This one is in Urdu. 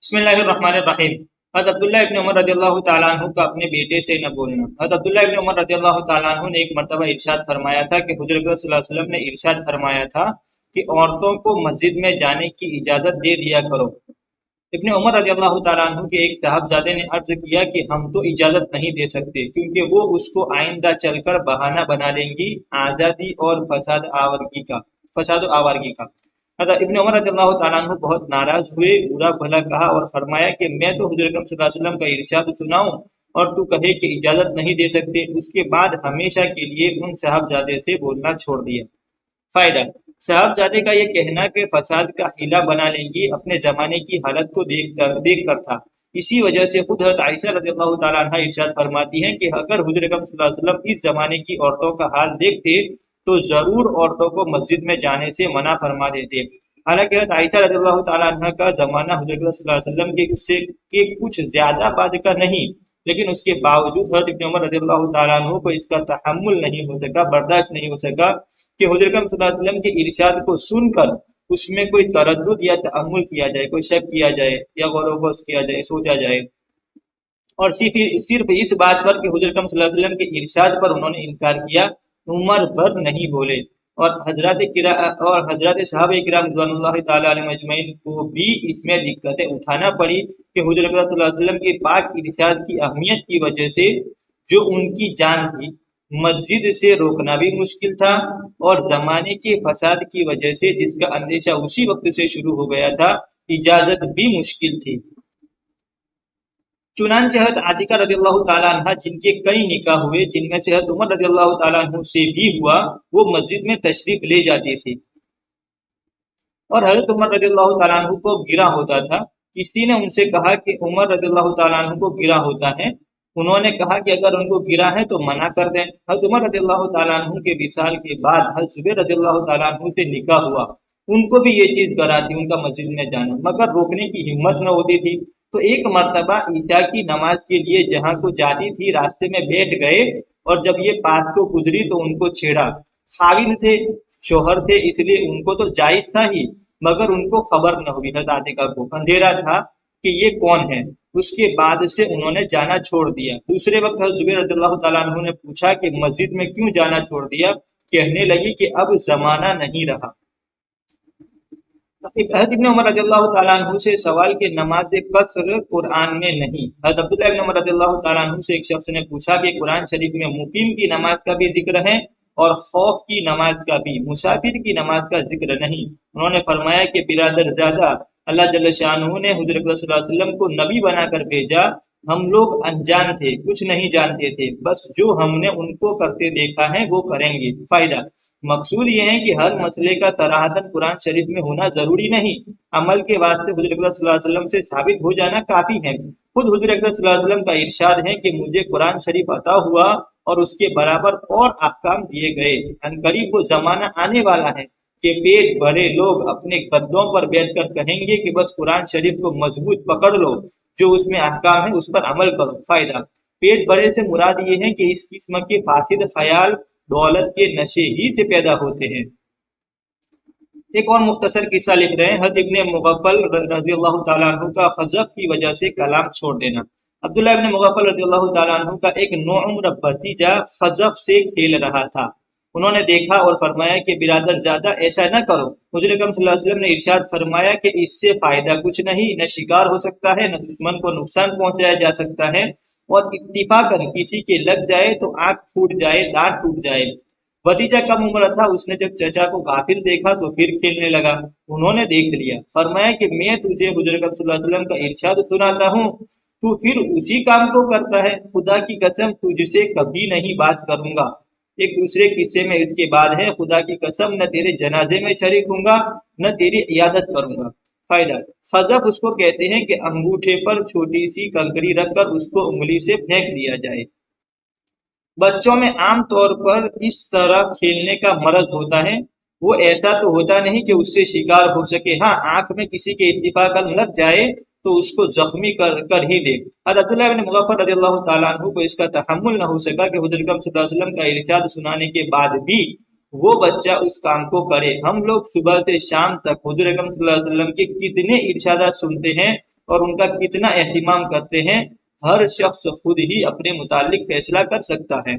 بسم اللہ الرحمن الرحیم۔ حضرت عبداللہ ابن عمر رضی اللہ تعالیٰ عنہ کا اپنے بیٹے سے نہ بولنا۔ حضرت عبداللہ ابن عمر رضی اللہ تعالیٰ عنہ نے ایک مرتبہ ارشاد فرمایا تھا کہ حضور اکرم صلی اللہ علیہ وسلم نے ارشاد فرمایا تھا کہ عورتوں کو مسجد میں جانے کی اجازت دے دیا کرو۔ ابن عمر رضی اللہ تعالیٰ عنہ کے ایک صاحبزادے نے عرض کیا کہ ہم تو اجازت نہیں دے سکتے، کیونکہ وہ اس کو آئندہ چل کر بہانہ بنا لیں گی آزادی اور فساد و آوارگی کا۔ حضرت ابن عمر رضی اللہ تعالیٰ عنہ بہت ناراض ہوئے، برا بھلا کہا اور فرمایا کہ میں تو حضور اکرم صلی اللہ علیہ وسلم کا ارشاد سناؤں اور تو کہے کہ اجازت نہیں دے سکتے۔ اس کے بعد ہمیشہ کے لیے ان صاحبزادے سے بولنا چھوڑ دیا۔ فائدہ: صاحبزادے کا یہ کہنا کہ فساد کا حیلہ بنا لیں گی اپنے زمانے کی حالت کو دیکھ کر تھا۔ اسی وجہ سے خود حضرت عائشہ رضی اللہ تعالیٰ عنہ ارشاد فرماتی ہیں کہ اگر حضور اکرم صلی اللہ علیہ وسلم اس زمانے کی عورتوں کا حال دیکھتے تو ضرور عورتوں کو مسجد میں جانے سے منع فرما دیتے۔ حالانکہ حضرت عائشہ رضی اللہ تعالیٰ عنہ کا زمانہ حضور اکرم صلی اللہ علیہ وسلم کے کچھ زیادہ بعد کا نہیں، لیکن اس کے باوجود حضرت ابن عمر رضی اللہ تعالیٰ عنہ کو اس کا تحمل نہیں ہو سکا، برداشت نہیں ہو سکا کہ حضور اکرم صلی اللہ علیہ وسلم کے ارشاد کو سن کر اس میں کوئی تردد یا تأمل کیا جائے، کوئی شک کیا جائے یا غور و خوض کیا جائے، سوچا جائے، اور صرف اس بات پر کہ حضور اکرم صلی اللہ علیہ وسلم کے ارشاد پر انہوں نے انکار کیا، عمر بھر نہیں بولے۔ اور حضرات صحابہ کرام رضوان اللہ تعالیٰ علیہ اجمعین کو بھی اس میں دقتیں اٹھانا پڑی کہ حضور اکرم صلی اللہ علیہ وسلم کے پاک ارشاد کی اہمیت کی وجہ سے جو ان کی جان تھی، مسجد سے روکنا بھی مشکل تھا، اور زمانے کے فساد کی وجہ سے جس کا اندیشہ اسی وقت سے شروع ہو گیا تھا، اجازت بھی مشکل تھی۔ چنانچہ حضرت عاتکہ رضی اللہ تعالیٰ عنہ جن کے کئی نکاح ہوئے، جن میں سے حضرت عمر رضی اللہ تعالیٰ عنہ سے بھی ہوا، وہ مسجد میں تشریف لے جاتی تھی، اور حضرت عمر رضی اللہ تعالیٰ عنہ کو گرا ہوتا تھا۔ کسی نے ان سے کہا کہ عمر رضی اللہ تعالیٰ عنہ کو گرا ہوتا ہے۔ انہوں نے کہا کہ اگر ان کو گرا ہے تو منع کر دیں۔ حضرت عمر رضی اللہ تعالیٰ عنہ کے وصال کے بعد حضرت زبیر رضی اللہ تعالیٰ عنہ سے نکاح ہوا، ان کو بھی یہ چیز گرا تھی، ان کا مسجد میں جانا، مگر روکنے کی ہمت نہ ہوتی تھی۔ تو ایک مرتبہ عشاء کی نماز کے لیے جہاں کو جاتی تھی، راستے میں بیٹھ گئے، اور جب یہ پاس کو گزری تو ان کو چھیڑا۔ خاوند تھے، شوہر تھے، اس لیے ان کو تو جائز تھا ہی، مگر ان کو خبر نہ ہوئی، حضرت عاتکہ کو اندھیرا تھا کہ یہ کون ہے۔ اس کے بعد سے انہوں نے جانا چھوڑ دیا۔ دوسرے وقت حضرت زبیر رضی اللہ تعالیٰ عنہ نے پوچھا کہ مسجد میں کیوں جانا چھوڑ دیا؟ کہنے لگی کہ اب زمانہ نہیں رہا۔ حضرت ابن عمر رضی اللہ تعالیٰ عنہ سے سوال کہ نماز قصر قرآن میں نہیں۔ حضرت عبداللہ ابن عمر رضی اللہ تعالیٰ عنہ سے ایک شخص نے پوچھا کہ قرآن شریف میں مقیم کی نماز کا بھی ذکر ہے اور خوف کی نماز کا بھی، مسافر کی نماز کا ذکر نہیں۔ انہوں نے فرمایا کہ برادر زادہ، اللہ جل شانہ نے حضور اکرم صلی اللہ علیہ وسلم کو نبی بنا کر بھیجا، ہم لوگ انجان تھے، کچھ نہیں جانتے تھے، بس جو ہم نے ان کو کرتے دیکھا ہے وہ کریں گے۔ فائدہ: مقصود یہ ہے کہ ہر مسئلے کا صراحتاً قرآن شریف میں ہونا ضروری نہیں، عمل کے واسطے حضور اکرم صلی اللہ علیہ وسلم سے ثابت ہو جانا کافی ہے۔ خود حضور اکرم صلی اللہ علیہ وسلم کا ارشاد ہے کہ مجھے قرآن شریف عطا ہوا اور اس کے برابر اور احکام دیے گئے۔ عنقریب وہ زمانہ آنے والا ہے کہ پیٹ بھرے لوگ اپنے قدوں پر بیٹھ کر کہیں گے کہ بس قرآن شریف کو مضبوط پکڑ لو، جو اس میں احکام ہے اس پر عمل کرو۔ فائدہ: پیٹ بھرے سے مراد یہ ہے کہ اس قسم کے فاسد خیال دولت کے نشے ہی سے پیدا ہوتے ہیں۔ ایک اور مختصر قصہ لکھ رہے ہیں، حضرت ابن مغفل رضی اللہ تعالیٰ عنہ کا خذف کی وجہ سے کلام چھوڑ دینا۔ عبداللہ ابن مغفل رضی اللہ تعالیٰ عنہ کا ایک نوعمر بھتیجا خذف سے کھیل رہا تھا۔ انہوں نے دیکھا اور فرمایا کہ برادر زادہ ایسا نہ کرو۔ حضور اکرم صلی اللہ علیہ وسلم نے ارشاد فرمایا کہ اس سے فائدہ کچھ نہیں، نہ شکار ہو سکتا ہے، نہ دشمن کو نقصان پہنچایا جا سکتا ہے، اور اتفاقاً کسی کے لگ جائے تو آنکھ پھوٹ جائے، دانت ٹوٹ جائے۔ بھتیجا کم عمر تھا، اس نے جب چچا کو غافل دیکھا تو پھر کھیلنے لگا۔ انہوں نے دیکھ لیا، فرمایا کہ میں تجھے حضور اکرم صلی اللہ علیہ وسلم کا ارشاد سناتا ہوں، تو پھر اسی کام کو کرتا ہے۔ خدا کی قسم تجھ سے کبھی نہیں بات کروں گا۔ ایک دوسرے قصے میں اس کے بعد ہے، خدا کی قسم نہ تیرے جنازے میں شریک ہوں گا، نہ تیری عیادت کروں گا۔ فائدہ: خذف اس کو کہتے ہیں کہ انگوٹھے پر چھوٹی سی کنکری رکھ کر اس کو انگلی سے پھینک دیا جائے۔ بچوں میں عام طور پر اس طرح کھیلنے کا مرض ہوتا ہے، وہ ایسا تو ہوتا نہیں کہ اس سے شکار ہو سکے، ہاں آنکھ میں کسی کے اتفاقاً لگ جائے تو اس کو زخمی کر ہی دے۔ حضرت عبداللہ بن مغفل رضی اللہ تعالیٰ عنہ کو اس کا تحمل نہ ہو سکا کہ حضور اکرم صلی اللہ علیہ وسلم کا ارشاد سنانے کے بعد بھی وہ بچہ اس کام کو کرے۔ ہم لوگ صبح سے شام تک حضور اکرم صلی اللہ علیہ وسلم کے کتنے ارشادات سنتے ہیں، اور ان کا کتنا اہتمام کرتے ہیں، ہر شخص خود ہی اپنے متعلق فیصلہ کر سکتا ہے۔